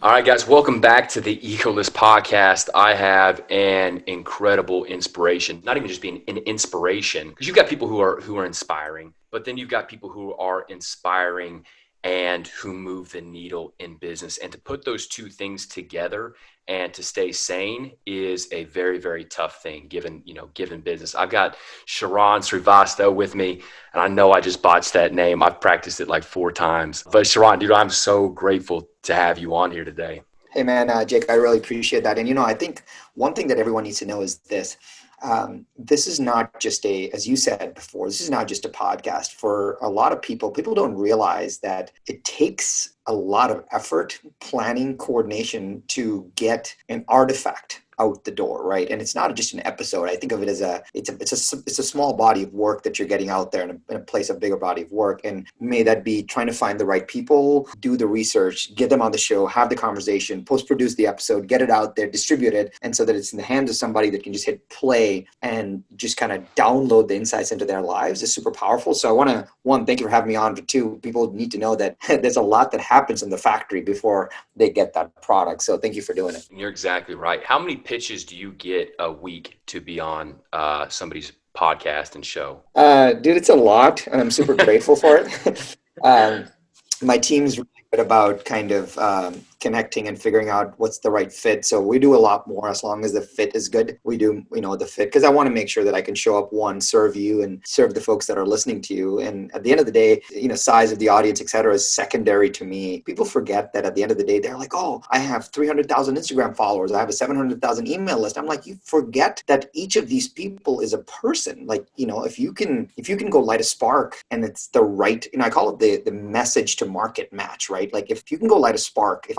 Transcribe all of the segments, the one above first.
All right, guys, welcome back to the EgoLess podcast. I have an incredible inspiration, not even just being an inspiration, because you've got people who are inspiring, but then you've got people who are inspiring and who move the needle in business. And to put those two things together and to stay sane is a very, very tough thing given business. I've got Sharran Srivastaa with me, and I know I just botched that name. I've practiced it like 4 times. But Sharran, dude, I'm so grateful to have you on here today. Hey man, Jake, I really appreciate that. And I think one thing that everyone needs to know is this. This is not just as you said before, this is not just a podcast. For a lot of people don't realize that it takes a lot of effort, planning, coordination to get an artifact out the door, right? And it's not just an episode. I think of it as it's a small body of work that you're getting out there in a place of bigger body of work. And may that be trying to find the right people, do the research, get them on the show, have the conversation, post-produce the episode, get it out there, distribute it, and so that it's in the hands of somebody that can just hit play and just kind of download the insights into their lives is super powerful. So I want to, one, thank you for having me on, but two, people need to know that there's a lot that happens in the factory before they get that product. So thank you for doing it. You're exactly right. How many pitches do you get a week to be on somebody's podcast and show? Dude, it's a lot, and I'm super grateful for it. My team's really good about kind of connecting and figuring out what's the right fit. So we do a lot more as long as the fit is good. We do, the fit, because I want to make sure that I can show up, one, serve you and serve the folks that are listening to you. And at the end of the day, size of the audience, et cetera, is secondary to me. People forget that at the end of the day, they're like, oh, I have 300,000 Instagram followers. I have a 700,000 email list. I'm like, you forget that each of these people is a person. Like, if you can go light a spark and it's the right, I call it the message to market match, right? Like if you can go light a spark,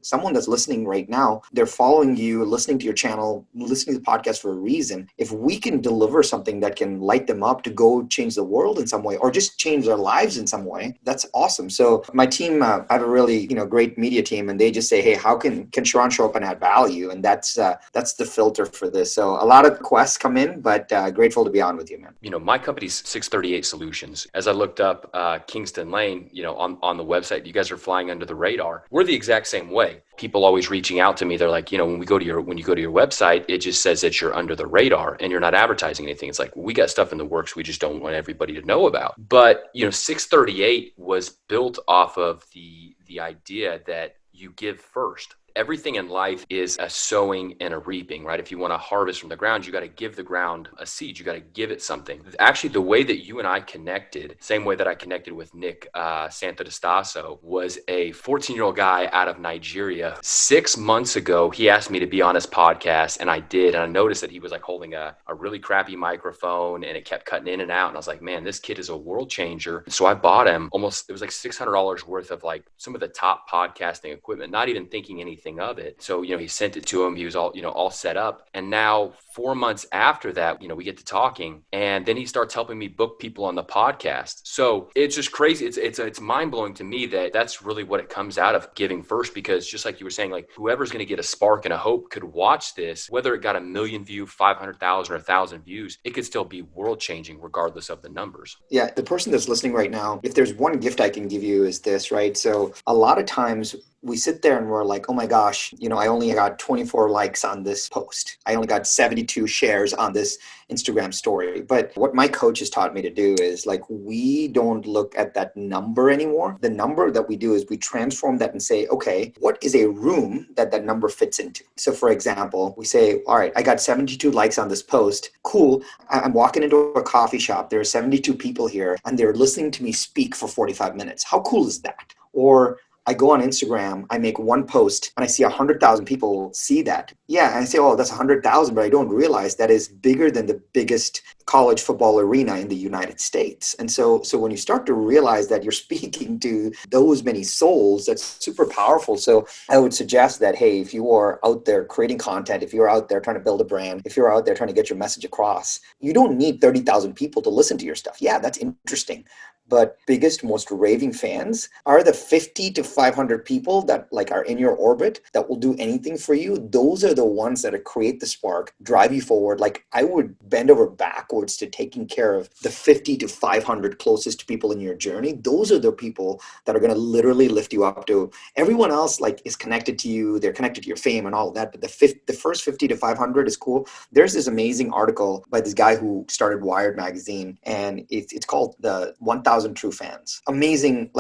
someone that's listening right now, they're following you, listening to your channel, listening to the podcast for a reason. If we can deliver something that can light them up to go change the world in some way, or just change their lives in some way, that's awesome. So my team, I have a really, great media team, and they just say, hey, how can Sharran show up and add value? And that's the filter for this. So a lot of requests come in, but grateful to be on with you, man. My company's 638 Solutions. As I looked up Kingston Lane, on the website, you guys are flying under the radar. We're the exact same way. People always reaching out to me. They're like, when you go to your website, it just says that you're under the radar and you're not advertising anything. It's like, we got stuff in the works we just don't want everybody to know about. But 638 was built off of the idea that you give first. Everything in life is a sowing and a reaping, right? If you want to harvest from the ground, you got to give the ground a seed. You got to give it something. Actually, the way that you and I connected, same way that I connected with Nick Santodastaso, was a 14-year-old guy out of Nigeria. 6 months ago, he asked me to be on his podcast, and I did. And I noticed that he was like holding a really crappy microphone, and it kept cutting in and out. And I was like, man, this kid is a world changer. So I bought him it was like $600 worth of like some of the top podcasting equipment, not even thinking anything of it. So, he sent it to him. He was all set up. And now 4 months after that, we get to talking, and then he starts helping me book people on the podcast. So it's just crazy. It's mind blowing to me that that's really what it comes out of, giving first, because just like you were saying, like whoever's going to get a spark and a hope could watch this, whether it got 1 million views, 500,000 or 1,000 views, it could still be world changing regardless of the numbers. Yeah. The person that's listening right now, if there's one gift I can give you is this, right? So a lot of times we sit there and we're like, oh my gosh, I only got 24 likes on this post. I only got 72 shares on this Instagram story. But what my coach has taught me to do is like, we don't look at that number anymore. The number that we do is we transform that and say, okay, what is a room that number fits into? So for example, we say, all right, I got 72 likes on this post. Cool. I'm walking into a coffee shop. There are 72 people here and they're listening to me speak for 45 minutes. How cool is that? Or I go on Instagram, I make one post, and I see 100,000 people see that. Yeah, and I say, oh, that's 100,000, but I don't realize that is bigger than the biggest college football arena in the United States. And so when you start to realize that you're speaking to those many souls, that's super powerful. So I would suggest that, hey, if you are out there creating content, if you're out there trying to build a brand, if you're out there trying to get your message across, you don't need 30,000 people to listen to your stuff. Yeah, that's interesting. But biggest, most raving fans are the 50 to 500 people that like are in your orbit that will do anything for you. Those are the ones that create the spark, drive you forward. Like I would bend over backwards upwards to taking care of the 50 to 500 closest people in your journey, those are the people that are going to literally lift you up to. Everyone else like is connected to you. They're connected to your fame and all of that. But the first 50 to 500 is cool. There's this amazing article by this guy who started Wired magazine, and it's called the 1000 True Fans. Amazing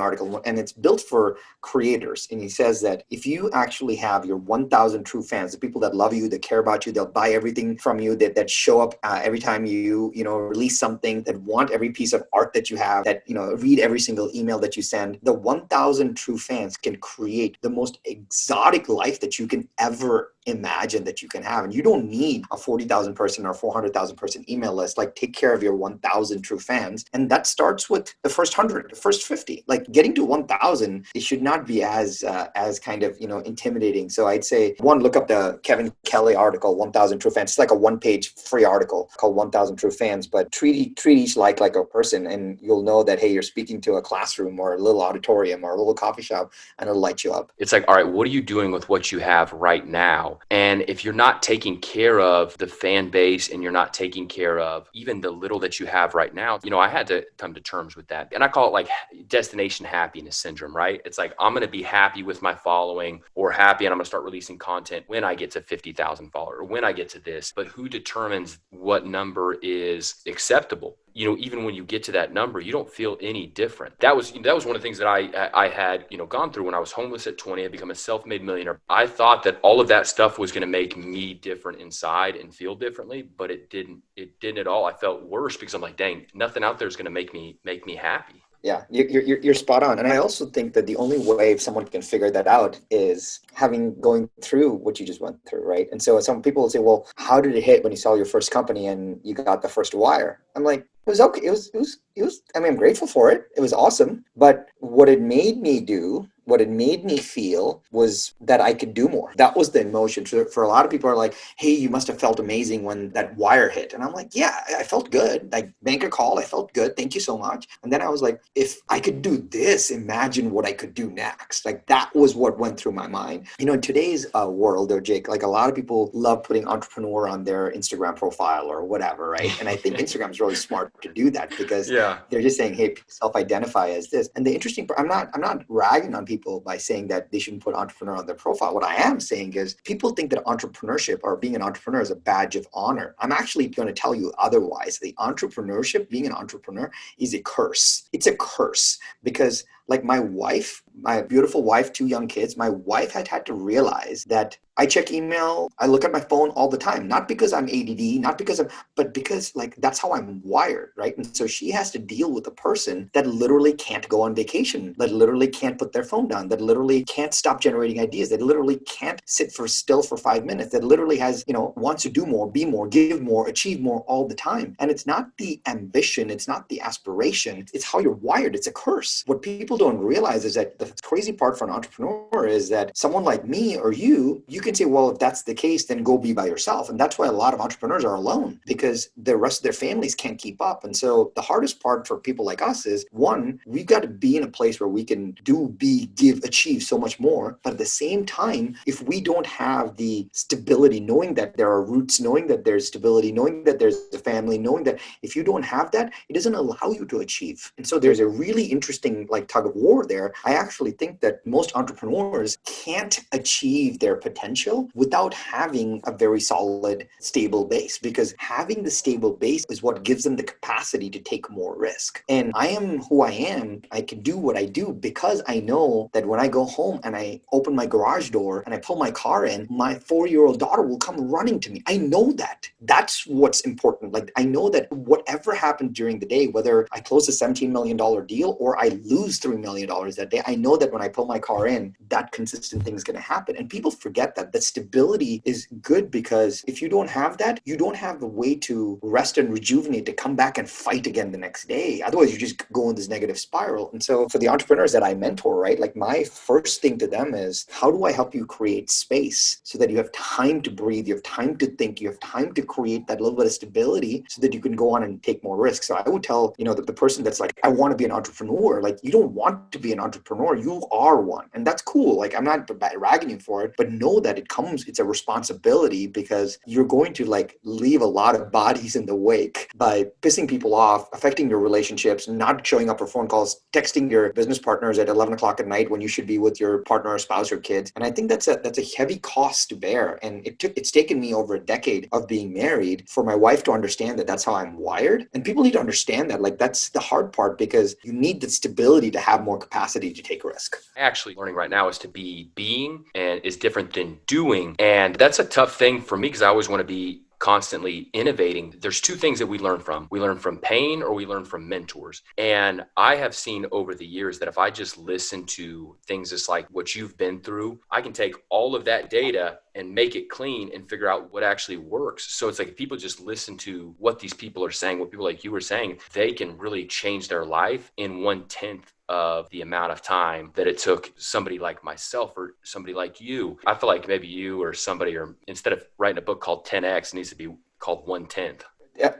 article. And it's built for creators. And he says that if you actually have your 1000 true fans, the people that love you, that care about you, they'll buy everything from you, that show up every time you release something, that want every piece of art that you have, that read every single email that you send, the 1000 true fans can create the most exotic life that you can ever imagine that you can have. And you don't need a 40,000 person or 400,000 person email list. Like, take care of your 1000 true fans. And that starts with the first 100, the first 50. Like, getting to 1000, it should not be as kind of, intimidating. So I'd say, one, look up the Kevin Kelly article, 1000 True Fans. It's like a one-page free article called 1000 True Fans, but treat each like a person, and you'll know that, hey, you're speaking to a classroom or a little auditorium or a little coffee shop, and it'll light you up. It's like, all right, what are you doing with what you have right now? And if you're not taking care of the fan base, and you're not taking care of even the little that you have right now, I had to come to terms with that. And I call it like destination happiness syndrome, right? It's like, I'm going to be happy with my following, or happy, and I'm going to start releasing content when I get to 50,000 followers, or when I get to this. But who determines what number is acceptable? Even when you get to that number, you don't feel any different. That was one of the things that I had, gone through when I was homeless at 20. I become a self-made millionaire. I thought that all of that stuff was going to make me different inside and feel differently, but it didn't at all. I felt worse because I'm like, dang, nothing out there is going to make me happy. Yeah, you're spot on. And I also think that the only way someone can figure that out is going through what you just went through, right? And so some people will say, well, how did it hit when you saw your first company and you got the first wire? I'm like, it was okay. It was, I mean, I'm grateful for it. It was awesome. But what it made me do, what it made me feel, was that I could do more. That was the emotion. For a lot of people are like, hey, you must have felt amazing when that wire hit. And I'm like, yeah, I felt good. Like, banker call, I felt good. Thank you so much. And then I was like, if I could do this, imagine what I could do next. Like, that was what went through my mind. In today's world, though, Jake, like, a lot of people love putting entrepreneur on their Instagram profile or whatever, right? And I think Instagram is really smart to do that, because they're just saying, hey, self-identify as this. And the interesting part, I'm not ragging on people by saying that they shouldn't put entrepreneur on their profile. What I am saying is, people think that entrepreneurship or being an entrepreneur is a badge of honor. I'm actually going to tell you otherwise. The entrepreneurship, being an entrepreneur, is a curse. It's a curse, because like my wife, my beautiful wife, 2 young kids, my wife had to realize that I check email, I look at my phone all the time, not because I'm ADD, but because like that's how I'm wired, right? And so she has to deal with a person that literally can't go on vacation, that literally can't put their phone down, that literally can't stop generating ideas, that literally can't sit still for 5 minutes, that literally has, wants to do more, be more, give more, achieve more all the time. And it's not the ambition, it's not the aspiration, it's how you're wired. It's a curse. What people don't realize is that the crazy part for an entrepreneur is that someone like me or you can say, well, if that's the case, then go be by yourself. And that's why a lot of entrepreneurs are alone, because the rest of their families can't keep up. And so the hardest part for people like us is, one, we've got to be in a place where we can do, be, give, achieve so much more. But at the same time, if we don't have the stability, knowing that there are roots, knowing that there's stability, knowing that there's a family, knowing that if you don't have that, it doesn't allow you to achieve. And so there's a really interesting like tug of war there. I actually think that most entrepreneurs can't achieve their potential without having a very solid, stable base, because having the stable base is what gives them the capacity to take more risk. And I am who I am. I can do what I do because I know that when I go home and I open my garage door and I pull my car in, my 4-year-old daughter will come running to me. I know that. That's what's important. Like, I know that whatever happened during the day, whether I close a $17 million deal or I lose $3 million that day, I know that when I pull my car in, that consistent thing is going to happen. And people forget that stability is good, because if you don't have that, you don't have the way to rest and rejuvenate, to come back and fight again the next day. Otherwise, you just go in this negative spiral. And so for the entrepreneurs that I mentor, right, like my first thing to them is, how do I help you create space so that you have time to breathe, you have time to think, you have time to create that little bit of stability so that you can go on and take more risks. So I would tell, the person that's like, I want to be an entrepreneur, like, you don't want to be an entrepreneur entrepreneur, you are one. And that's cool. Like, I'm not ragging you for it, but know that it's a responsibility, because you're going to like leave a lot of bodies in the wake by pissing people off, affecting your relationships, not showing up for phone calls, texting your business partners at 11 o'clock at night when you should be with your partner or spouse or kids. And I think that's a heavy cost to bear. And it's taken me over a decade of being married for my wife to understand that that's how I'm wired. And people need to understand that, like, that's the hard part, because you need the stability to have more capacity to take risk. Actually learning right now is to be being, and is different than doing. And that's a tough thing for me, because I always want to be constantly innovating. There's two things that we learn from. We learn from pain, or we learn from mentors. And I have seen over the years that if I just listen to things just like what you've been through, I can take all of that data and make it clean and figure out what actually works. So it's like, if people just listen to what these people are saying, what people like you were saying, they can really change their life in 1/10 of the amount of time that it took somebody like myself or somebody like you. I feel like maybe you or somebody, or instead of writing a book called 10X, it needs to be called 1/10. Yeah,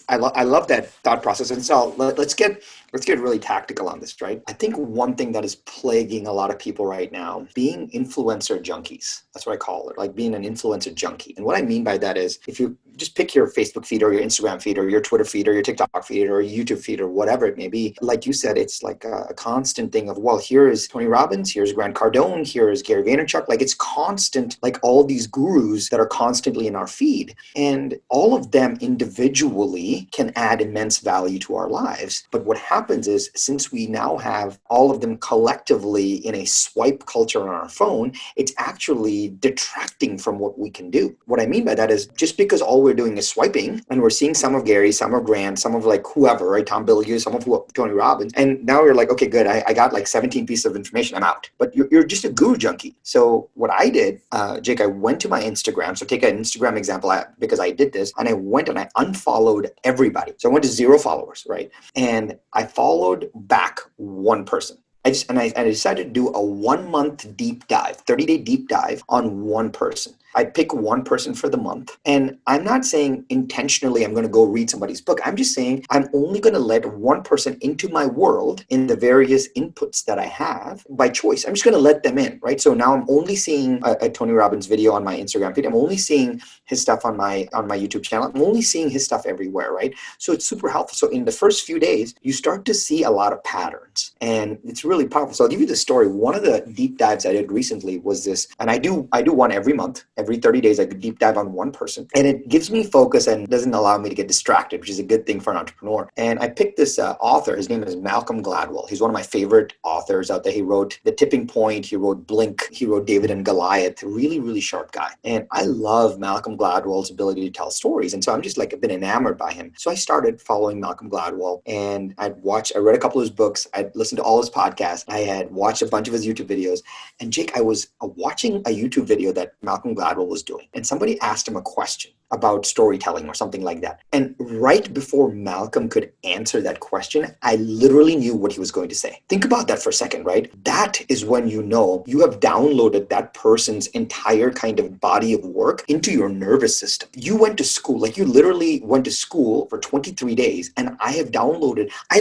I love that thought process. And so let's get really tactical on this, right? I think one thing that is plaguing a lot of people right now, being influencer junkies. That's what I call it, like being an influencer junkie. And what I mean by that is, if you just pick your Facebook feed or your Instagram feed or your Twitter feed or your TikTok feed or your YouTube feed or whatever it may be, like you said, it's like a constant thing of, well, here is Tony Robbins, here's Grant Cardone, here is Gary Vaynerchuk. Like, it's constant, like all these gurus that are constantly in our feed. And all of them individually can add immense value to our lives. But what happens is, since we now have all of them collectively in a swipe culture on our phone, it's actually detracting from what we can do. What I mean by that is, just because all we're doing is swiping, and we're seeing some of Gary, some of Grant, some of like whoever, right? Tom Bilyeu, some of Tony Robbins. And now you're like, okay, good. I got like 17 pieces of information. I'm out. But you're just a guru junkie. So what I did, Jake, I went to my Instagram. So take an Instagram example, because I did this, and I went and I unfollowed everybody. So I went to 0 followers, right? And I followed back one person. I decided to do a 1-month deep dive, 30-day deep dive on one person. I pick one person for the month. And I'm not saying intentionally I'm going to go read somebody's book. I'm just saying I'm only going to let one person into my world in the various inputs that I have by choice. I'm just going to let them in, right? So now I'm only seeing a Tony Robbins video on my Instagram feed. I'm only seeing his stuff on my YouTube channel. I'm only seeing his stuff everywhere, right? So it's super helpful. So in the first few days, you start to see a lot of patterns, and it's really powerful. So I'll give you the story. One of the deep dives I did recently was this, and I do one every month. Every 30 days, I could deep dive on one person, and it gives me focus and doesn't allow me to get distracted, which is a good thing for an entrepreneur. And I picked this author. His name is Malcolm Gladwell. He's one of my favorite authors out there. He wrote The Tipping Point. He wrote Blink. He wrote David and Goliath. Really, really sharp guy. And I love Malcolm Gladwell's ability to tell stories. And so I'm just like, I've been enamored by him. So I started following Malcolm Gladwell, and I read a couple of his books. I'd listened to all his podcasts. I had watched a bunch of his YouTube videos. And Jake, I was watching a YouTube video that Malcolm Gladwell was doing, and somebody asked him a question about storytelling or something like that. And right before Malcolm could answer that question, I literally knew what he was going to say. Think about that for a second, right? That is when you know you have downloaded that person's entire kind of body of work into your nervous system. You went to school, like you literally went to school for 23 days, and I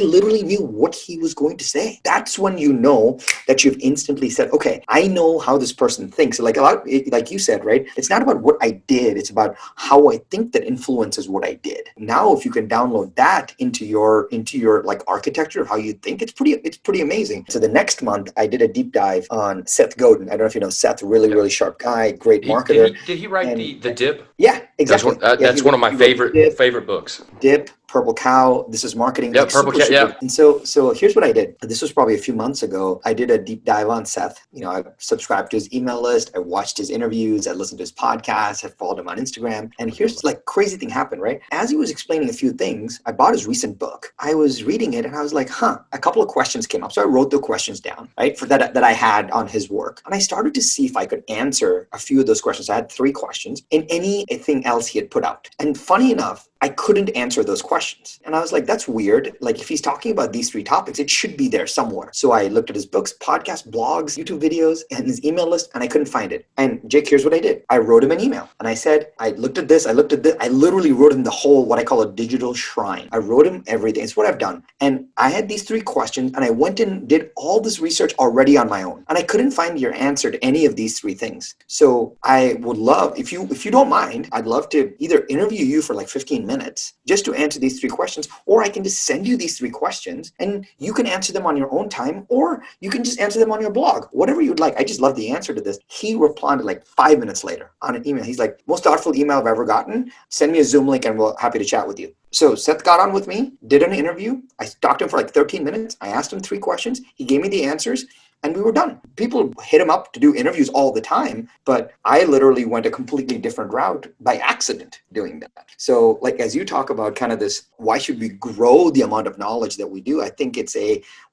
literally knew what he was going to say. That's when you know that you've instantly said, okay, I know how this person thinks. Like you said, right? It's not about what I did. It's about how I think that influences what I did. Now, if you can download that into your like architecture of how you think, it's pretty amazing. So the next month, I did a deep dive on Seth Godin. I don't know if you know Seth, really sharp guy, great marketer. Did he write the Dip? Yeah, exactly. That's one of my favorite books. Dip, Purple Cow, This Is Marketing. Yeah, Purple Cow. Yeah. And so here's what I did. This was probably a few months ago. I did a deep dive on Seth. I subscribed to his email list. I watched his interviews. I listened to his podcast. I followed him on Instagram. And here's like crazy thing happened, right? As he was explaining a few things, I bought his recent book. I was reading it and I was like, a couple of questions came up. So I wrote the questions down, right? For that I had on his work. And I started to see if I could answer a few of those questions. I had 3 questions in anything else he had put out. And funny enough, I couldn't answer those questions. And I was like, that's weird. Like if he's talking about these 3 topics, it should be there somewhere. So I looked at his books, podcasts, blogs, YouTube videos, and his email list, and I couldn't find it. And Jake, here's what I did. I wrote him an email and I said, I looked at this. I literally wrote him the whole, what I call a digital shrine. I wrote him everything. It's what I've done. And I had these 3 questions and I went and did all this research already on my own. And I couldn't find your answer to any of these 3 things. So I would love, if you don't mind, I'd love to either interview you for like 15 minutes just to answer these 3 questions, or I can just send you these 3 questions and you can answer them on your own time, or you can just answer them on your blog, whatever you'd like. I just love the answer to this. He replied like 5 minutes later on an email. He's like, most thoughtful email I've ever gotten. Send me a Zoom link and we're happy to chat with you. So Seth got on with me, did an interview. I talked to him for like 13 minutes. I asked him 3 questions. He gave me the answers. And we were done. People hit him up to do interviews all the time, but I literally went a completely different route by accident doing that. So like, as you talk about kind of this, why should we grow the amount of knowledge that we do? I think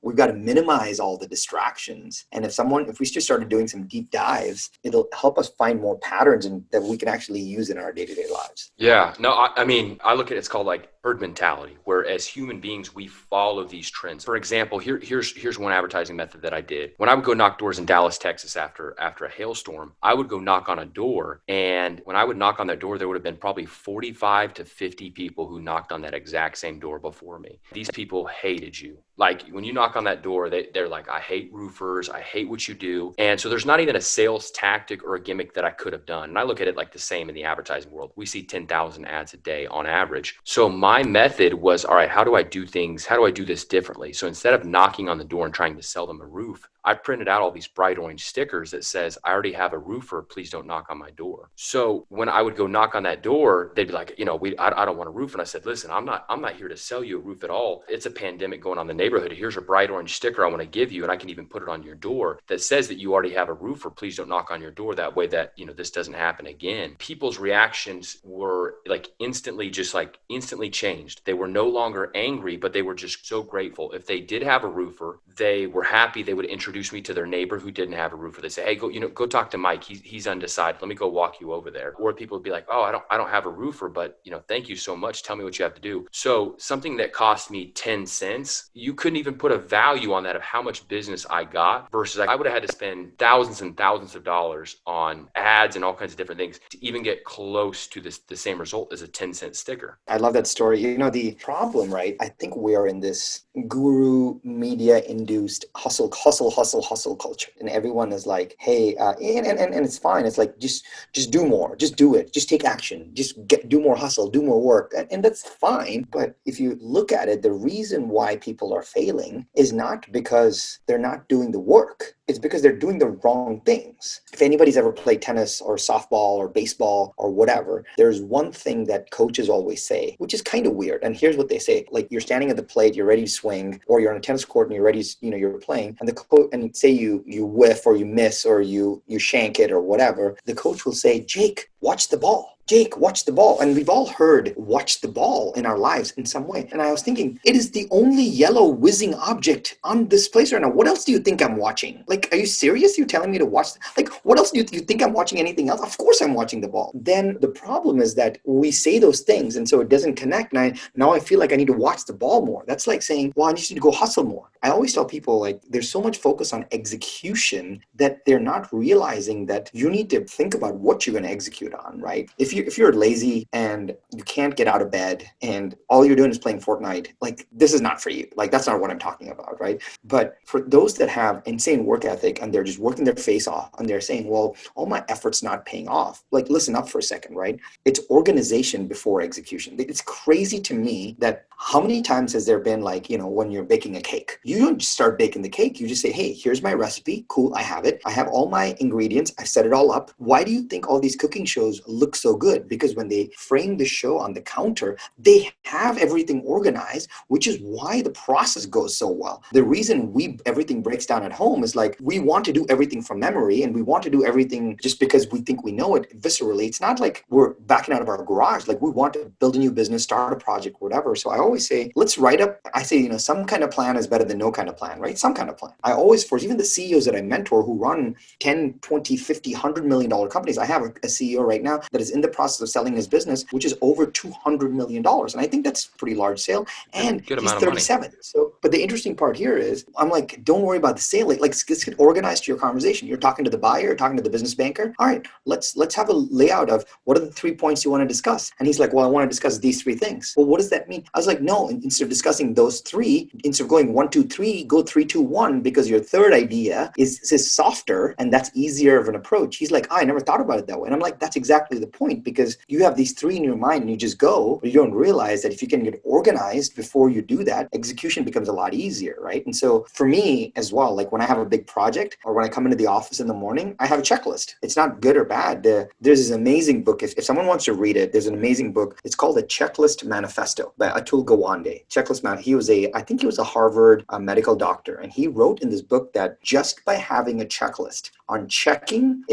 we've got to minimize all the distractions. And if we just started doing some deep dives, it'll help us find more patterns that we can actually use in our day-to-day lives. Yeah, no, I mean, I look at it's called like herd mentality, where as human beings, we follow these trends. For example, here's one advertising method that I did. When I would go knock doors in Dallas, Texas after a hailstorm, I would go knock on a door. And when I would knock on that door, there would have been probably 45 to 50 people who knocked on that exact same door before me. These people hated you. Like when you knock on that door, they're like, I hate roofers. I hate what you do. And so there's not even a sales tactic or a gimmick that I could have done. And I look at it like the same in the advertising world. We see 10,000 ads a day on average. So my method was, all right, how do I do things? How do I do this differently? So instead of knocking on the door and trying to sell them a roof, I printed out all these bright orange stickers that says, I already have a roofer. Please don't knock on my door. So when I would go knock on that door, they'd be like, I don't want a roof. And I said, listen, I'm not here to sell you a roof at all. It's a pandemic going on in the neighborhood. Here's a bright orange sticker I want to give you. And I can even put it on your door that says that you already have a roofer. Please don't knock on your door. That way that, this doesn't happen again. People's reactions were like instantly changed. They were no longer angry, but they were just so grateful. If they did have a roofer, they were happy. They would introduce me to their neighbor who didn't have a roofer. They say, hey, go talk to Mike. He's undecided. Let me go walk you over there. Or people would be like, oh, I don't have a roofer, but thank you so much. Tell me what you have to do. So something that cost me 10 cents, you couldn't even put a value on that of how much business I got versus I would have had to spend thousands and thousands of dollars on ads and all kinds of different things to even get close to the same result as a 10-cent sticker. I love that story. The problem, right? I think we are in this guru media induced hustle culture. And everyone is like, hey, and it's fine. It's like, just do more, just do it, just take action, do more hustle, do more work. And that's fine. But if you look at it, the reason why people are failing is not because they're not doing the work. It's because they're doing the wrong things. If anybody's ever played tennis or softball or baseball or whatever, there's one thing that coaches always say, which is kind of weird. And here's what they say. Like you're standing at the plate, you're ready to swing, or you're on a tennis court and you're ready, you're playing, and the coach, and say you whiff or you miss or you shank it or whatever, the coach will say, Jake, watch the ball. Jake, watch the ball. And we've all heard watch the ball in our lives in some way. And I was thinking, it is the only yellow whizzing object on this place right now. What else do you think I'm watching? Like, are you serious? You're telling me to watch? Like, what else do you think I'm watching? Anything else? Of course I'm watching the ball. Then the problem is that we say those things and so it doesn't connect. And now I feel like I need to watch the ball more. That's like saying, well, I need you to go hustle more. I always tell people, like, there's so much focus on execution that they're not realizing that you need to think about what you're going to execute on, right? If you're lazy and you can't get out of bed and all you're doing is playing Fortnite, like, this is not for you. Like, that's not what I'm talking about, right? But for those that have insane work ethic and they're just working their face off and they're saying, well, all my effort's not paying off. Like, listen up for a second, right? It's organization before execution. It's crazy to me that how many times has there been, like, when you're baking a cake, you don't just start baking the cake. You just say, hey, here's my recipe. Cool. I have it. I have all my ingredients. I set it all up. Why do you think all these cooking shows look so good? Because when they frame the show on the counter, they have everything organized, which is why the process goes so well. The reason everything breaks down at home is like, we want to do everything from memory and we want to do everything just because we think we know it viscerally. It's not like we're backing out of our garage. Like, we want to build a new business, start a project, whatever. So I always say, let's write up. I say, some kind of plan is better than no kind of plan, right? Some kind of plan. I always force even the CEOs that I mentor who run 10, 20, 50, $100 million companies. I have a CEO right now that is in the process of selling his business, which is over $200 million. And I think that's a pretty large sale. And Good he's amount of money. 37. So, but the interesting part here is, I'm like, don't worry about the sale. Like, let's get organized to your conversation. You're talking to the buyer, you're talking to the business banker. All right, let's have a layout of what are the 3 points you want to discuss. And he's like, well, I want to discuss these 3 things. Well, what does that mean? I was like, no, instead of discussing those 3, instead of going 1, 2, 3, go 3, 2, 1, because your third idea is softer and that's easier of an approach. He's like, I never thought about it that way. And I'm like, that's exactly the point, because you have these 3 in your mind and you just go, but you don't realize that if you can get organized before you do that, execution becomes a lot easier, right? And so for me as well, like when I have a big project or when I come into the office in the morning, I have a checklist. It's not good or bad. There's this amazing book. If someone wants to read it, there's an amazing book. It's called The Checklist Manifesto by Atul Gawande. I think he was a Harvard medical doctor. And he wrote in this book that just by having a checklist on checking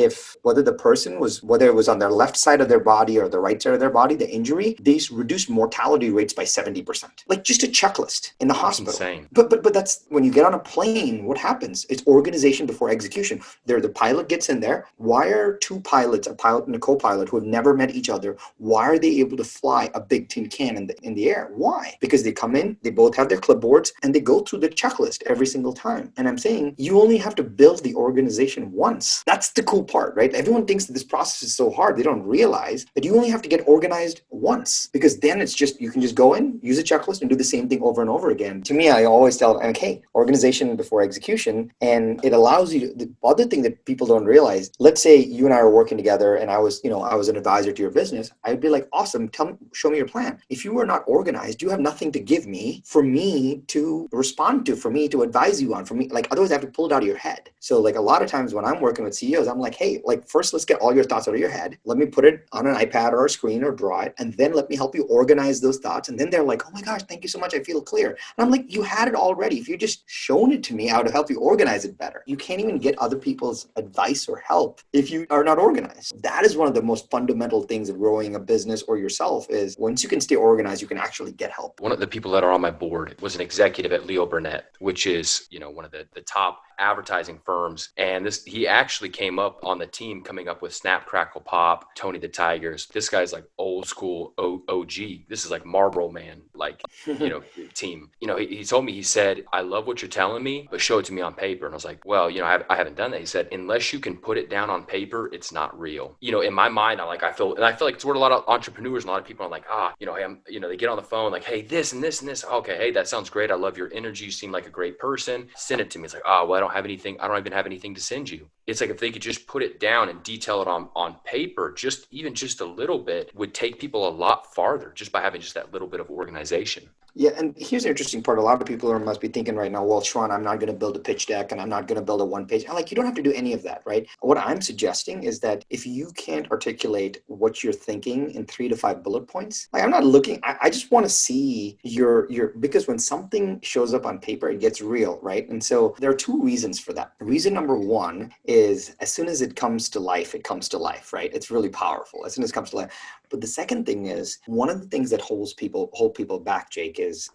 whether it was on their left side of their body or the right side of their body, the injury, they reduced mortality rates by 70%. Like just a checklist in the hospital. Insane. But that's when you get on a plane, what happens? It's organization before execution. The pilot gets in there. Why are 2 pilots, a pilot and a co-pilot who have never met each other, why are they able to fly a big tin can in the air? Why? Because they come in, they both have their clipboards, and they go through the checklist every single time. And I'm saying you only have to build the organization once. That's the cool part, right? Everyone thinks that this process is so hard. They don't realize that you only have to get organized once, because then you can just go in, use a checklist, and do the same thing over and over again. To me, I always tell them, okay, organization before execution. And it allows you the other thing that people don't realize. Let's say you and I are working together and I was an advisor to your business. I'd be like, awesome, show me your plan. If you were not organized, you have nothing to give me for me to respond to, for me to advise you on, for me, like otherwise I have to pull it out of your head. So like a lot of times when I'm working with CEOs, I'm like, hey, like first let's get all your thoughts out of your head. Let me put it on an iPad or a screen or draw it. And then let me help you organize those thoughts. And then they're like, oh my gosh, thank you so much. I feel clear. And I'm like, you had it already. If you just shown it to me how to help you organize it better. You can't even get other people's advice or help if you are not organized. That is one of the most fundamental things of growing a business or yourself is once you can stay organized, you can actually get help. One of the people that are on my board was an executive at Leo Burnett, which is, one of the top advertising firms. And he actually came up on the team coming up with Snap, Crackle, Pop, Tony the Tigers. This guy's like old school OG. This is like Marlboro Man, like, team. He told me, he said, I love what you're telling me, but show it to me on paper. And I was like, well, I haven't done that. He said, unless you can put it down on paper, it's not real. In my mind, I feel like it's what a lot of entrepreneurs and a lot of people are like, hey, they get on the phone like, hey, this and this and this. Okay, hey, that sounds great. I love your energy. You seem like a great person. Send it to me. It's like, well, I don't even have anything to send you. It's like if they could just put it down and detail it on paper, just a little bit would take people a lot farther just by having just that little bit of organization. Yeah, and here's the interesting part. A lot of people must be thinking right now, well, Sharran, I'm not going to build a pitch deck and I'm not going to build a one-page. I'm like, you don't have to do any of that, right? What I'm suggesting is that if you can't articulate what you're thinking in 3 to 5 bullet points, like I'm not looking, I just want to see because when something shows up on paper, it gets real, right? And so there are 2 reasons for that. Reason number 1 is as soon as it comes to life, right? It's really powerful as soon as it comes to life. But the second thing is, one of the things that hold people back, Jake, is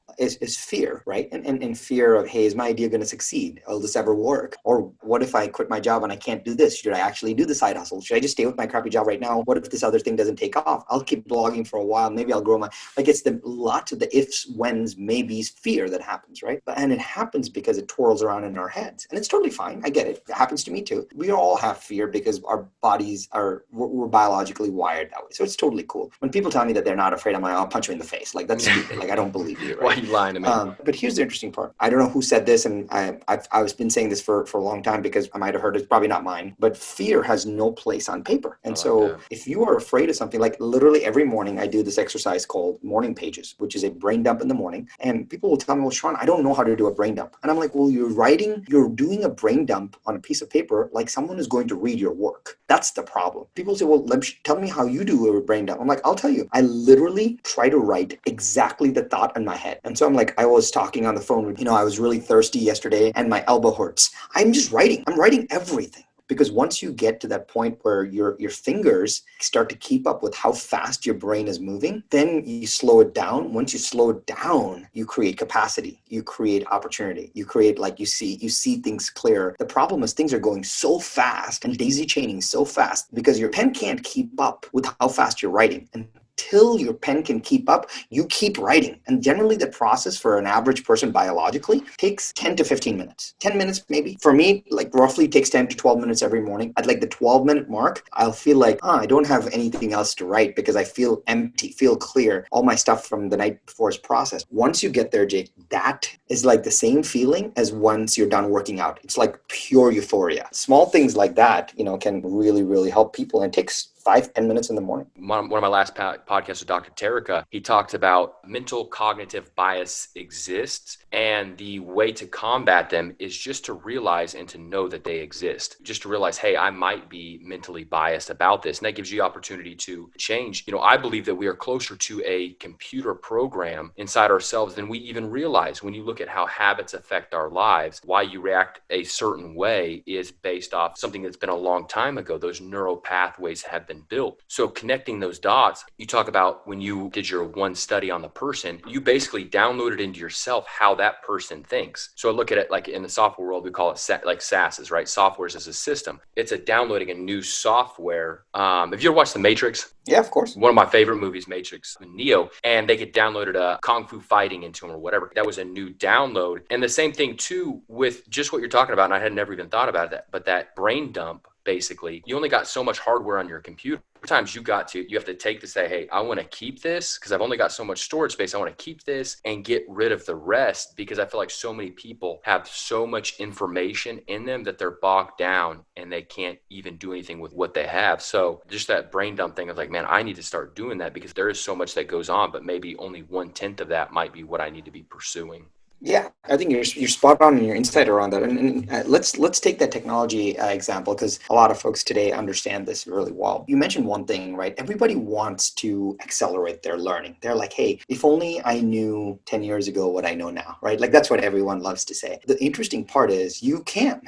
fear, right? And fear of, hey, is my idea going to succeed? Will this ever work? Or what if I quit my job and I can't do this? Should I actually do the side hustle? Should I just stay with my crappy job right now? What if this other thing doesn't take off? I'll keep blogging for a while. Maybe I'll grow it's lots of the ifs, whens, maybes, fear that happens, right? And it happens because it twirls around in our heads. And it's totally fine. I get it. It happens to me too. We all have fear because our bodies we're biologically wired that way. So it's totally cool. When people tell me that they're not afraid, I'm like, I'll punch you in the face. Like, that's stupid. Like, I don't believe you. Right? Why are you lying to me? But here's the interesting part. I don't know who said this, and I've been saying this for a long time because I might have heard it. It's probably not mine. But fear has no place on paper. And so if you are afraid of something, like literally every morning I do this exercise called morning pages, which is a brain dump in the morning. And people will tell me, well, Sharran, I don't know how to do a brain dump. And I'm like, well, you're doing a brain dump on a piece of paper like someone is going to read your work. That's the problem. People say, well, tell me how you do a brain dump. I'm like, I'll tell you. I literally try to write exactly the thought in my head. And so I'm like, I was talking on the phone, I was really thirsty yesterday and my elbow hurts. I'm just writing. I'm writing everything. Because once you get to that point where your fingers start to keep up with how fast your brain is moving, then you slow it down. Once you slow it down, you create capacity, you create opportunity, you create, like, you see things clear. The problem is things are going so fast and daisy chaining so fast because your pen can't keep up with how fast you're writing. Until your pen can keep up, you keep writing. And generally the process for an average person biologically takes 10 to 15 minutes. 10 minutes maybe. For me, like, roughly takes 10 to 12 minutes every morning. At like the 12-minute mark, I'll feel like, I don't have anything else to write because I feel empty, feel clear. All my stuff from the night before is processed. Once you get there, Jake, that is like the same feeling as once you're done working out. It's like pure euphoria. Small things like that, can really, really help people. And it takes 5-10 minutes in the morning. One of my last podcasts with Dr. Tarika, he talked about mental cognitive bias exists, and the way to combat them is just to realize and to know that they exist. Just to realize, hey, I might be mentally biased about this, and that gives you opportunity to change. I believe that we are closer to a computer program inside ourselves than we even realize. When you look at how habits affect our lives, why you react a certain way is based off something that's been a long time ago. Those neural pathways have been built. So connecting those dots, you talk about when you did your one study on the person, you basically downloaded into yourself how that person thinks. So I look at it like in the software world, we call it like SaaS, right? Software as a system. It's a downloading a new software. Have you ever watched The Matrix? Yeah, of course. One of my favorite movies, Matrix, Neo, and they get downloaded a kung fu fighting into them or whatever. That was a new download. And the same thing too with just what you're talking about. And I had never even thought about that, but that brain dump. Basically, you only got so much hardware on your computer. Sometimes you have to take to say, hey, I want to keep this because I've only got so much storage space. I want to keep this and get rid of the rest because I feel like so many people have so much information in them that they're bogged down and they can't even do anything with what they have. So just that brain dump thing of like, man, I need to start doing that because there is so much that goes on, but maybe only 1/10 of that might be what I need to be pursuing. Yeah, I think you're spot on in your insight around that. And let's take that technology example because a lot of folks today understand this really well. You mentioned one thing, right? Everybody wants to accelerate their learning. They're like, hey, if only I knew 10 years ago what I know now, right? Like that's what everyone loves to say. The interesting part is you can.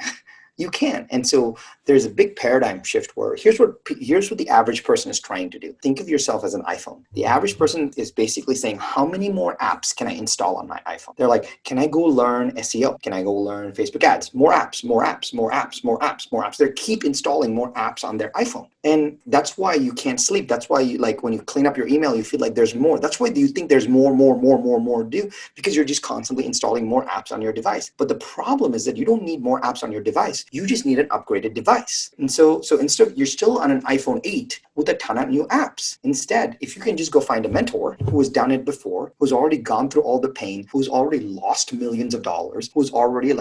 You can. And so there's a big paradigm shift where here's what the average person is trying to do. Think of yourself as an iPhone. The average person is basically saying, how many more apps can I install on my iPhone? They're like, can I go learn SEO? Can I go learn Facebook ads? More apps, more apps, more apps, more apps, more apps. They keep installing more apps on their iPhone. And that's why you can't sleep. That's why you, like, when you clean up your email, you feel like there's more. That's why you think there's more to do, because you're just constantly installing more apps on your device. But the problem is that you don't need more apps on your device. You just need an upgraded device. And so instead, you're still on an iPhone 8 with a ton of new apps. Instead, if you can just go find a mentor who has done it before, who's already gone through all the pain, who's already lost millions of dollars, who's already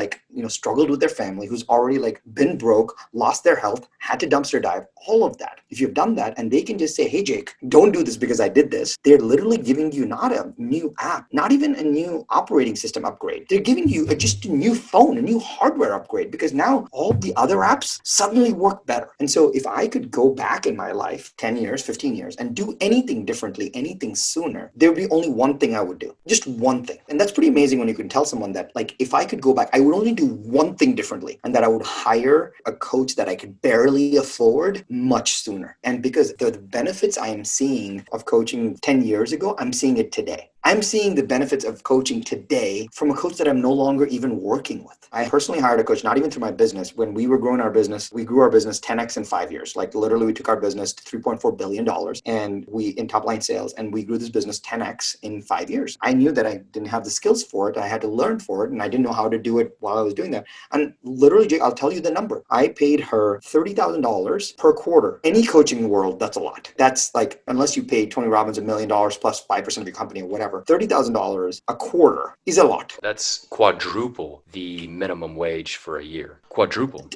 struggled with their family, who's already been broke, lost their health, had to dumpster dive, all of that. If you've done that and they can just say, hey, Jake, don't do this because I did this. They're literally giving you not a new app, not even a new operating system upgrade. They're giving you just a new phone, a new hardware upgrade, because now all the other apps suddenly work better. And so if I could go back in my life 10 years, 15 years and do anything differently, anything sooner, there would be only one thing I would do, just one thing. And that's pretty amazing when you can tell someone that, if I could go back, I would only do one thing differently, and that I would hire a coach that I could barely afford much sooner. And because the benefits I am seeing of coaching 10 years ago, I'm seeing it today. I'm seeing the benefits of coaching today from a coach that I'm no longer even working with. I personally hired a coach, not even through my business. When we were growing our business, we grew our business 10x in 5 years. Literally, we took our business to $3.4 billion and in top line sales, and we grew this business 10x in 5 years. I knew that I didn't have the skills for it. I had to learn for it, and I didn't know how to do it while I was doing that. And literally, Jake, I'll tell you the number. I paid her $30,000 per quarter. Any coaching world, that's a lot. That's unless you pay Tony Robbins $1 million plus 5% of your company or whatever, $30,000 a quarter is a lot. That's quadruple the minimum wage for a year. Quadruple.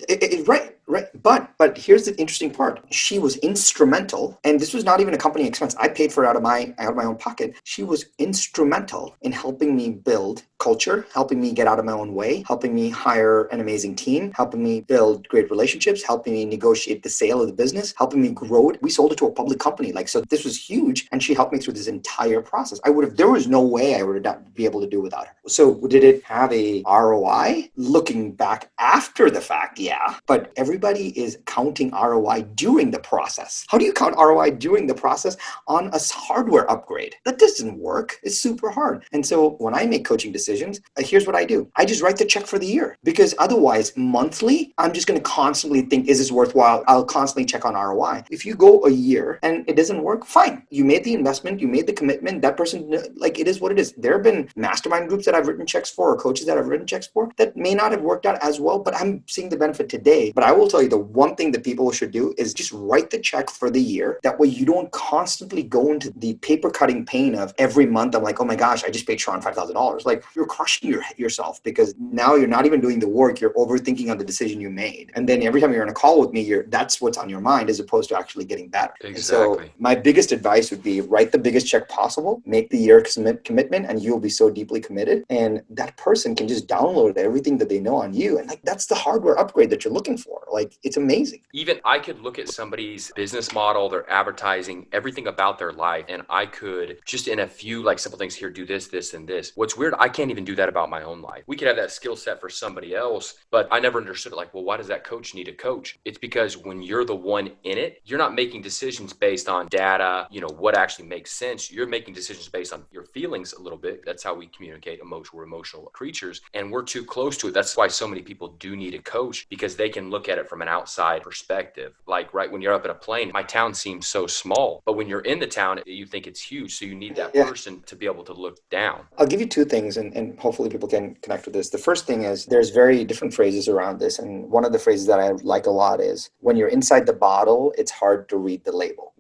Right. But here's the interesting part. She was instrumental, and this was not even a company expense. I paid for it out of my own pocket. She was instrumental in helping me build culture, helping me get out of my own way, helping me hire an amazing team, helping me build great relationships, helping me negotiate the sale of the business, helping me grow it. We sold it to a public company. So this was huge. And she helped me through this entire process. There was no way I would have be able to do without her. So did it have a ROI? Looking back after the fact, yeah. But everybody is counting ROI during the process. How do you count ROI during the process on a hardware upgrade? That doesn't work. It's super hard. And so when I make coaching decisions, here's what I do. I just write the check for the year, because otherwise monthly, I'm just going to constantly think, is this worthwhile? I'll constantly check on ROI. If you go a year and it doesn't work, fine. You made the investment, you made the commitment. That person, it is what it is. There have been mastermind groups that I've written checks for, or coaches that I've written checks for, that may not have worked out as well, but I'm seeing the benefit today. But I will tell you, the one thing that people should do is just write the check for the year. That way you don't constantly go into the paper cutting pain of every month. I'm like, oh my gosh, I just paid Sharran $5,000. Like, you're crushing yourself, because now you're not even doing the work. You're overthinking on the decision you made. And then every time you're on a call with me, that's what's on your mind, as opposed to actually getting better. Exactly. And so my biggest advice would be, write the biggest check possible, make the year commitment, and you'll be so deeply committed. And that person can just download everything that they know on you. And that's the hardware upgrade that you're looking for. It's amazing. Even I could look at somebody's business model, their advertising, everything about their life, and I could just, in a few simple things here, do this, this, and this. What's weird, I can't even do that about my own life. We could have that skill set for somebody else, but I never understood it. Well, why does that coach need a coach? It's because when you're the one in it, you're not making decisions based on data, what actually makes sense. You're making decisions based on your feelings a little bit. That's how we communicate emotion. We're emotional creatures, and we're too close to it. That's why so many people do need a coach, because they can look at it from an outside perspective. Right when you're up in a plane, my town seems so small, but when you're in the town, you think it's huge. So you need that person to be able to look down. I'll give you two things, and hopefully people can connect with this. The first thing is, there's very different phrases around this. And one of the phrases that I like a lot is, when you're inside the bottle, it's hard to read the label.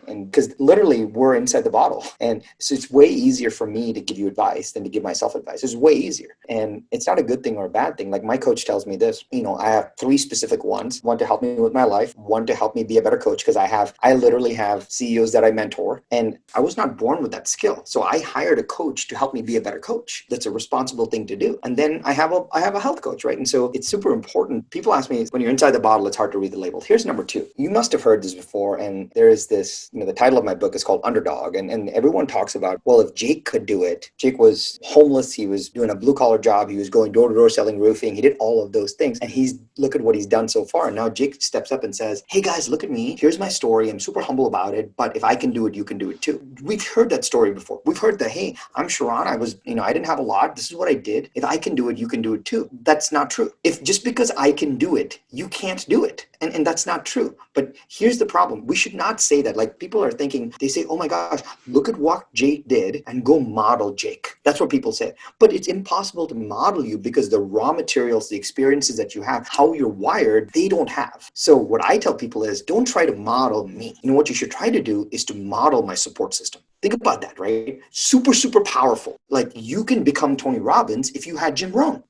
And because literally we're inside the bottle, and so it's way easier for me to give you advice than to give myself advice. It's way easier, and it's not a good thing or a bad thing. Like, my coach tells me this, I have three specific ones: one to help me with my life, one to help me be a better coach, because I literally have CEOs that I mentor, and I was not born with that skill. So I hired a coach to help me be a better coach. That's a responsible thing to do. And then I have a health coach, right? And so it's super important. People ask me, when you're inside the bottle, it's hard to read the label. Here's number two. You must have heard this before, and there is this, the title of my book is called Underdog. And everyone talks about, well, if Jake could do it. Jake was homeless. He was doing a blue collar job. He was going door to door selling roofing. He did all of those things. And look at what he's done so far. And now Jake steps up and says, hey guys, look at me. Here's my story. I'm super humble about it. But if I can do it, you can do it too. We've heard that story before. We've heard that, hey, I'm Sharran. I didn't have a lot. This is what I did. If I can do it, you can do it too. That's not true. If just because I can do it, you can't do it. And that's not true. But here's the problem. We should not say that. People are thinking, they say, oh my gosh, look at what Jake did and go model Jake. That's what people say. But it's impossible to model you, because the raw materials, the experiences that you have, how you're wired, they don't have. So what I tell people is, don't try to model me. What you should try to do is to model my support system. Think about that, right? Super, super powerful. You can become Tony Robbins if you had Jim Rohn.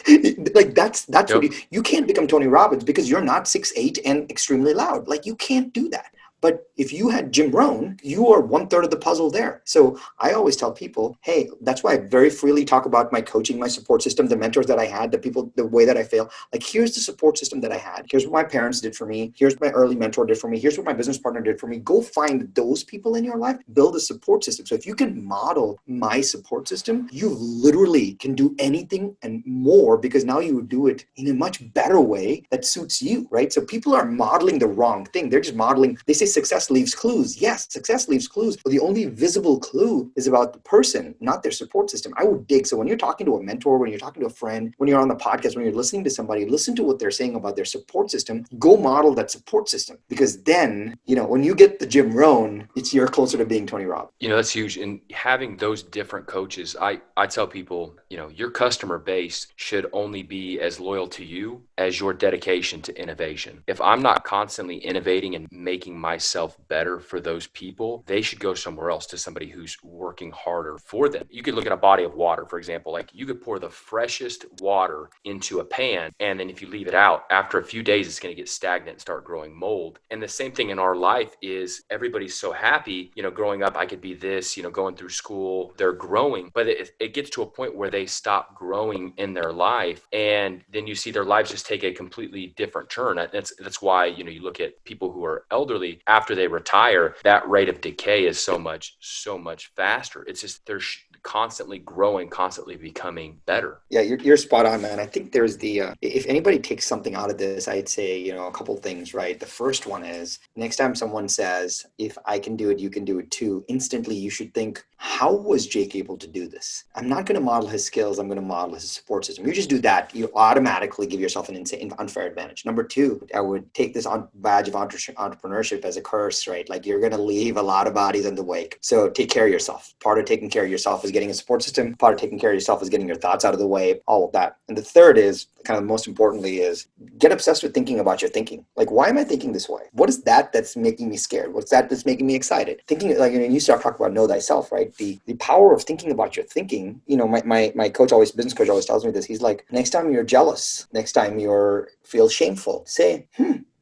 That's yep. What you can't become Tony Robbins because you're not 6'8" and extremely loud. You can't do that. But if you had Jim Rohn, you are 1/3 of the puzzle there. So I always tell people, hey, that's why I very freely talk about my coaching, my support system, the mentors that I had, the way that I fail. Here's the support system that I had. Here's what my parents did for me. Here's what my early mentor did for me. Here's what my business partner did for me. Go find those people in your life, build a support system. So if you can model my support system, you literally can do anything and more, because now you do it in a much better way that suits you, right? So people are modeling the wrong thing. They're just modeling, they say success leaves clues. Yes, success leaves clues, but the only visible clue is about the person, not their support system. I would dig. So when you're talking to a mentor, when you're talking to a friend, when you're on the podcast, when you're listening to somebody, listen to what they're saying about their support system. Go model that support system, because then, when you get the Jim Rohn, you're closer to being Tony Robbins. That's huge. And having those different coaches, I tell people, your customer base should only be as loyal to you as your dedication to innovation. If I'm not constantly innovating and making my myself better for those people, they should go somewhere else to somebody who's working harder for them. You could look at a body of water, for example, like you could pour the freshest water into a pan, and then if you leave it out, after a few days, it's going to get stagnant and start growing mold. And the same thing in our life is everybody's so happy, growing up, I could be this, going through school, they're growing, but it gets to a point where they stop growing in their life. And then you see their lives just take a completely different turn. That's why, you look at people who are elderly after they retire, that rate of decay is so much faster. It's just they're constantly growing, constantly becoming better. Yeah, you're spot on, man. I think there's if anybody takes something out of this, I'd say, a couple things, right? The first one is next time someone says, if I can do it, you can do it too, instantly you should think, how was Jake able to do this? I'm not going to model his skills. I'm going to model his support system. You just do that, you automatically give yourself an unfair advantage. Number two, I would take this badge of entrepreneurship as a curse, right? Like you're going to leave a lot of bodies in the wake. So take care of yourself. Part of taking care of yourself is getting a support system. Part of taking care of yourself is getting your thoughts out of the way, all of that. And the third is kind of most importantly is get obsessed with thinking about your thinking. Like, why am I thinking this way? What is that's making me scared? What's that's making me excited? Thinking, like, you start talking about know thyself, right? The power of thinking about your thinking. My coach business coach always tells me this. He's like, next time you're jealous, next time you feel shameful, say,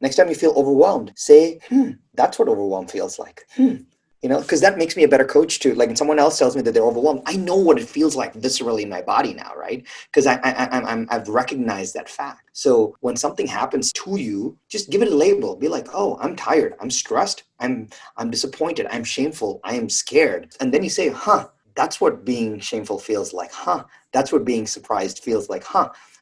Next time you feel overwhelmed, say, that's what overwhelmed feels like. Because that makes me a better coach too. Like when someone else tells me that they're overwhelmed, I know what it feels like viscerally in my body now, right? Because I've recognized that fact. So when something happens to you, just give it a label. Be like, oh, I'm tired, I'm stressed, I'm disappointed, I'm shameful, I am scared. And then you say, that's what being shameful feels like. That's what being surprised feels like.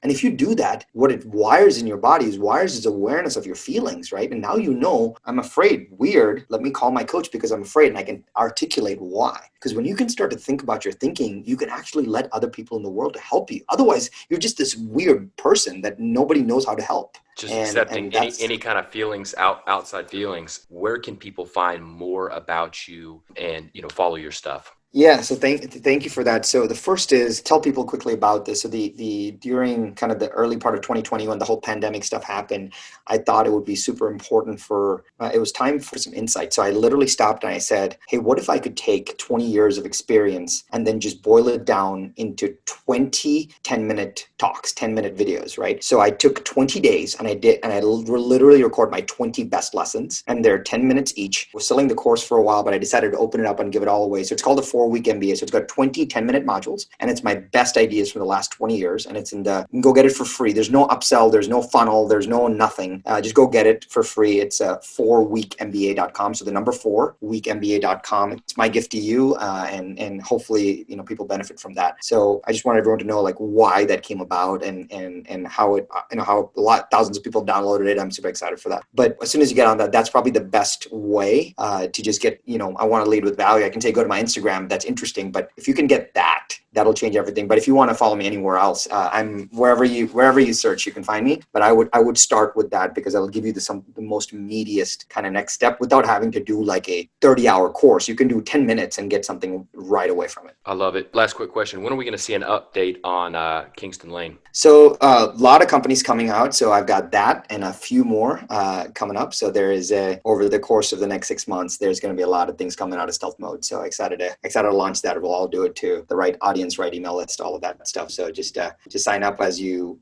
And if you do that, what it wires in your body is awareness of your feelings, right? And now I'm afraid. Weird. Let me call my coach because I'm afraid, and I can articulate why. Because when you can start to think about your thinking, you can actually let other people in the world to help you. Otherwise, you're just this weird person that nobody knows how to help. Just accepting any kind of feelings, outside feelings. Where can people find more about you and follow your stuff? Yeah, so thank you for that. So the first is tell people quickly about this. So the during kind of the early part of 2020 when the whole pandemic stuff happened, I thought it would be super important it was time for some insight. So I literally stopped and I said, hey, what if I could take 20 years of experience and then just boil it down into 20 10-minute talks, 10-minute videos, right? So I took 20 days and I literally record my 20 best lessons, and they're 10 minutes each. I was selling the course for a while, but I decided to open it up and give it all away. So it's called a 4-week MBA. So it's got 20 10-minute modules, and it's my best ideas from the last 20 years. And it's you can go get it for free. There's no upsell. There's no funnel. There's no nothing. Just go get it for free. It's 4weekmba.com. So the number 4, weekmba.com. It's my gift to you. And hopefully, people benefit from that. So I just want everyone to know like why that came about and how it, how thousands of people downloaded it. I'm super excited for that. But as soon as you get on that, that's probably the best way to just get, I want to lead with value. I can say go to my Instagram. That's interesting. But if you can get that, that'll change everything. But if you want to follow me anywhere else, I'm wherever you search, you can find me. But I would start with that because it'll give you the most meatiest kind of next step without having to do like a 30-hour course. You can do 10 minutes and get something right away from it. I love it. Last quick question. When are we going to see an update on Kingston Lane? So a lot of companies coming out. So I've got that and a few more coming up. So there is over the course of the next 6 months, there's going to be a lot of things coming out of stealth mode. So excited to launch that. We'll all do it to the right audience, right email list, all of that stuff. So just sign up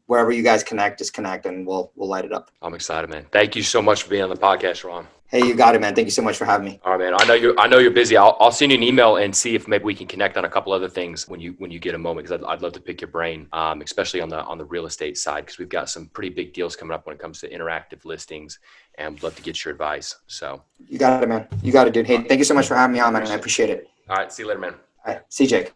wherever you guys connect, just connect and we'll light it up. I'm excited, man. Thank you so much for being on the podcast, Ron. Hey, you got it, man. Thank you so much for having me. All right, man. I know you're busy. I'll send you an email and see if maybe we can connect on a couple other things when you get a moment, because I'd love to pick your brain, especially on the real estate side, because we've got some pretty big deals coming up when it comes to interactive listings, and would love to get your advice. So you got it, man. You got it, dude. Hey, thank you so much for having me on, man. I appreciate it. All right, see you later, man. All right, see you, Jake.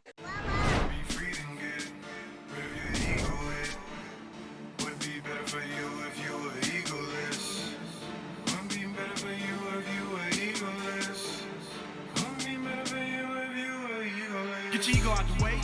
Get your ego out the way.